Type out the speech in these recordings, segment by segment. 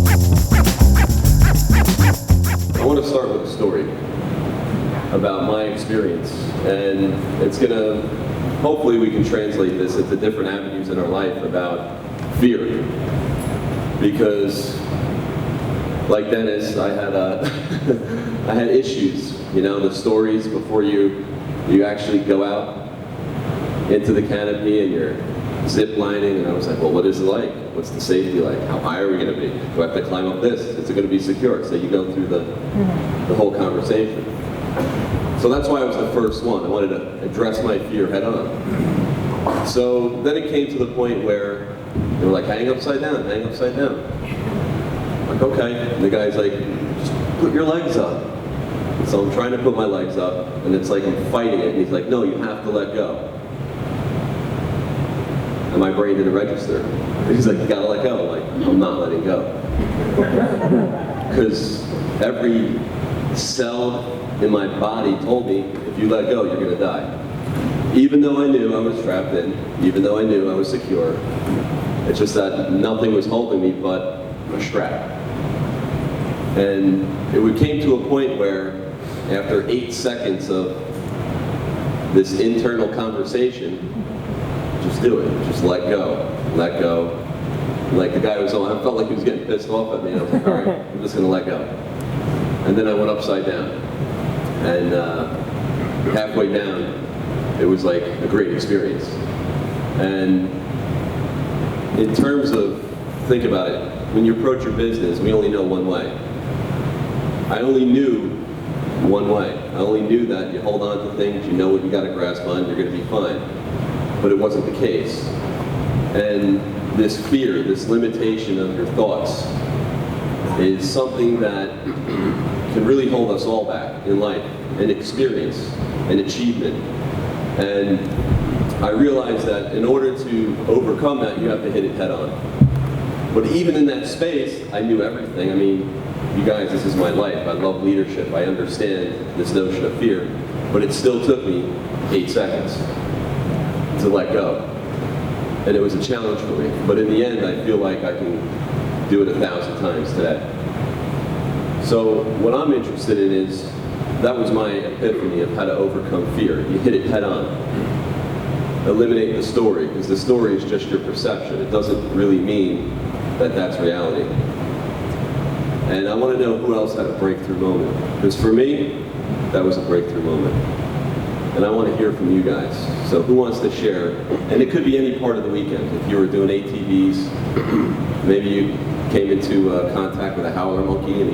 I want to start with a story about my experience, and it's going to, hopefully we can translate this into different avenues in our life about fear. Because, like Dennis, I had I had issues, you know, the stories before you actually go out into the canopy and you're zip lining, and I was like, well, what is it like? What's the safety like? How high are we going to be? Do I have to climb up this? Is it going to be secure? So you go through the whole conversation. So that's why I was the first one. I wanted to address my fear head on. So then it came to the point where they were like, hang upside down, hang upside down. I'm like, okay. And the guy's like, just put your legs up. So I'm trying to put my legs up, and it's like I'm fighting it, and he's like, no, you have to let go. And my brain didn't register. He's like, you gotta let go. I'm like, I'm not letting go. Because every cell in my body told me, if you let go, you're gonna die. Even though I knew I was trapped in, even though I knew I was secure, it's just that nothing was holding me but a strap. And it came to a point where, after 8 seconds of this internal conversation, just do it. Just let go. Let go. Like the guy was on, I felt like he was getting pissed off at me. I was like, all right, I'm just going to let go. And then I went upside down. And halfway down, it was like a great experience. And in terms of, think about it, when you approach your business, we only know one way. I only knew one way. I only knew that you hold on to things, you know what you got to grasp on, you're going to be fine. But it wasn't the case. And this fear, this limitation of your thoughts, is something that can really hold us all back in life, and experience, and achievement. And I realized that in order to overcome that, you have to hit it head on. But even in that space, I knew everything. I mean, you guys, this is my life. I love leadership. I understand this notion of fear. But it still took me 8 seconds to let go. And it was a challenge for me. But in the end, I feel like I can do it 1,000 times today. So what I'm interested in is, that was my epiphany of how to overcome fear. You hit it head on. Eliminate the story, because the story is just your perception. It doesn't really mean that that's reality. And I want to know who else had a breakthrough moment. Because for me, that was a breakthrough moment. And I want to hear from you guys. So who wants to share? And it could be any part of the weekend. If you were doing ATVs, maybe you came into contact with a howler monkey and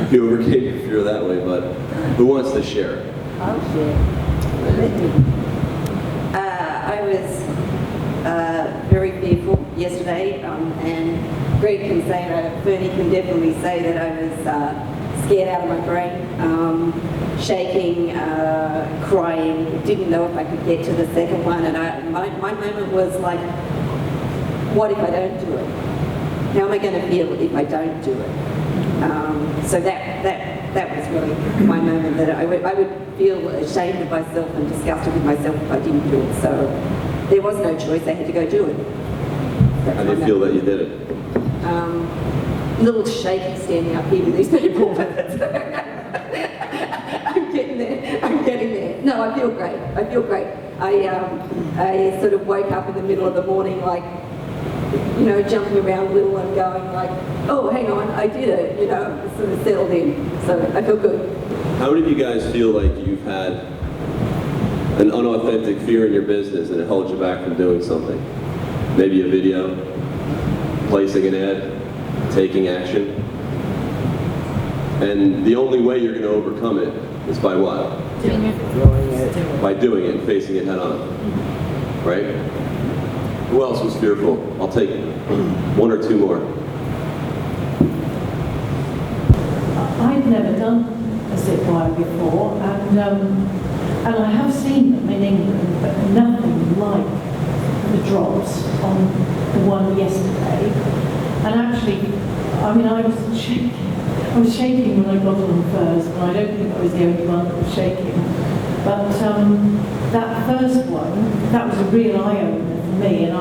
he overcame your fear that way. But who wants to share? I'll share. I was very fearful yesterday, and Greg can say that, Bernie can definitely say that I was scared out of my brain, shaking, crying, didn't know if I could get to the second one, and my moment was like, what if I don't do it? How am I going to feel if I don't do it? So that was really my moment, that I would feel ashamed of myself and disgusted with myself if I didn't do it. So there was no choice, I had to go do it. How do you feel that you did it? A little shaky standing up here with these people, but I'm getting there. No, I feel great. I sort of woke up in the middle of the morning like, you know, jumping around a little and going like, oh, hang on, I did it, you know, sort of settled in. So I feel good. How many of you guys feel like you've had an unauthentic fear in your business and it holds you back from doing something? Maybe a video, placing an ad, taking action. And the only way you're going to overcome it is by what? Doing it. By doing it and facing it head on. Right? Who else was fearful? I'll take one or two more. I've never done a zip line before, and I have seen them in England, but nothing like the drops on the one yesterday. And actually, I mean, I was shaking when I got on first, and I don't think I was the only one that was shaking. But that first one, that was a real eye-opener for me, and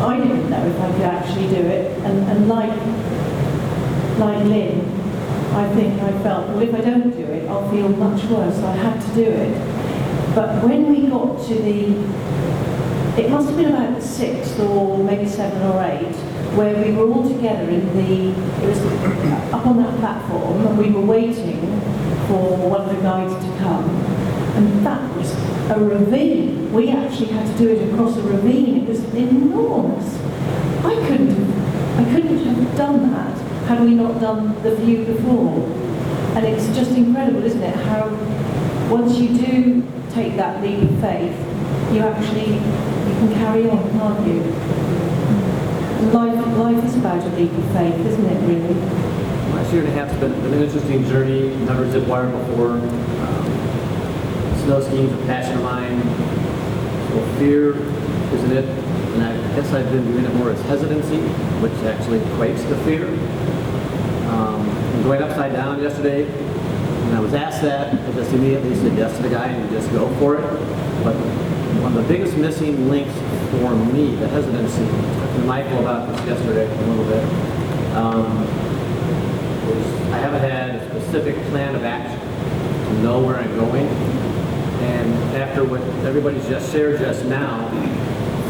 I didn't know if I could actually do it, and like Lynn, I think I felt, well, if I don't do it, I'll feel much worse, so I had to do it. But when we got to it must have been about the 6th or maybe 7 or 8, where we were all together it was up on that platform, and we were waiting for one of the guides to come. And that was a ravine. We actually had to do it across a ravine. It was enormous. I couldn't have done that had we not done the view before. And it's just incredible, isn't it, how once you do take that leap of faith, you can carry on, can't you? And life is about a leap of faith, isn't it, really? Last year and a half has been an interesting journey. Never zip wired before. Snow skiing is a passion of mine. So fear isn't it? And I guess I've been doing it more as hesitancy, which actually equates to fear. Going upside down yesterday, when I was asked that, I just immediately said yes to the guy and just go for it. But one of the biggest missing links for me, the hesitancy, talked to Michael about this yesterday a little bit, is I haven't had a specific plan of action to know where I'm going. And after what everybody's just shared just now,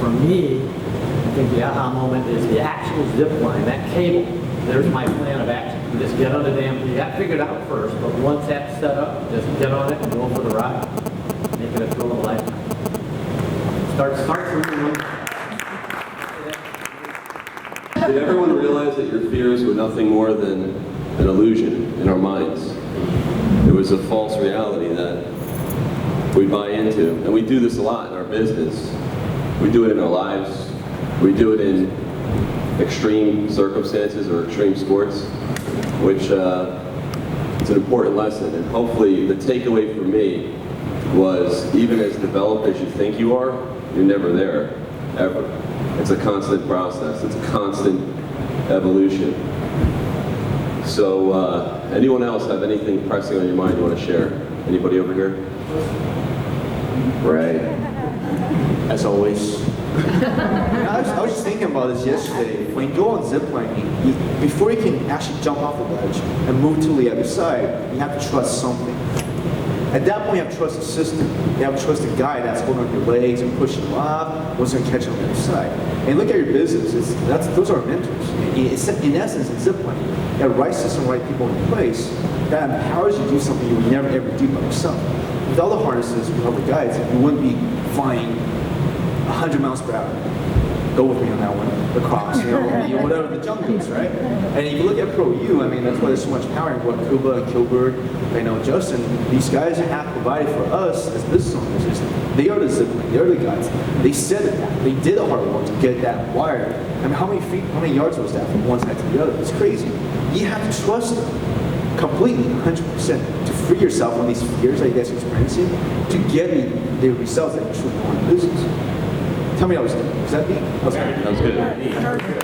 for me, I think the aha moment is the actual zip line, that cable. There's my plan of action. You just get on the damn, you got to figure it out first, but once that's set up, just get on it and go for the ride. Make it a thrill of a lifetime. Start from Did everyone realize that your fears were nothing more than an illusion in our minds? It was a false reality that we buy into. And we do this a lot in our business. We do it in our lives. We do it in extreme circumstances or extreme sports, which is an important lesson. And hopefully the takeaway for me was, even as developed as you think you are, you're never there, ever. It's a constant process. It's a constant evolution. So anyone else have anything pressing on your mind you want to share? Anybody over here? Right. As always. I was just thinking about this yesterday. When you go on ziplining, before you can actually jump off the ledge and move to the other side, you have to trust something. At that point, you have to trust the system. You have to trust the guy that's holding on your legs and pushing you up, what's going to catch you on the other side. And look at your business. Those are mentors. In essence, in ziplining, you have the right system, right people in place that empowers you to do something you would never ever do by yourself. Without the harnesses, without the guides, you wouldn't be flying 100 miles per hour. Go with me on that one. Across, whatever the jump is, right? And if you look at Pro U, I mean, that's why there's so much power in what Kuba and Kilbert, Justin, these guys have provided for us as business owners. They are the zipline, they are the guys. They said it. They did the hard work to get that wired. I mean, how many feet, how many yards was that from one side to the other? It's crazy. You have to trust them completely, 100%, to free yourself from these fears that you guys are experiencing, to get the results that you truly want in business. Tell me I was good. Was that me? That was good. That was good.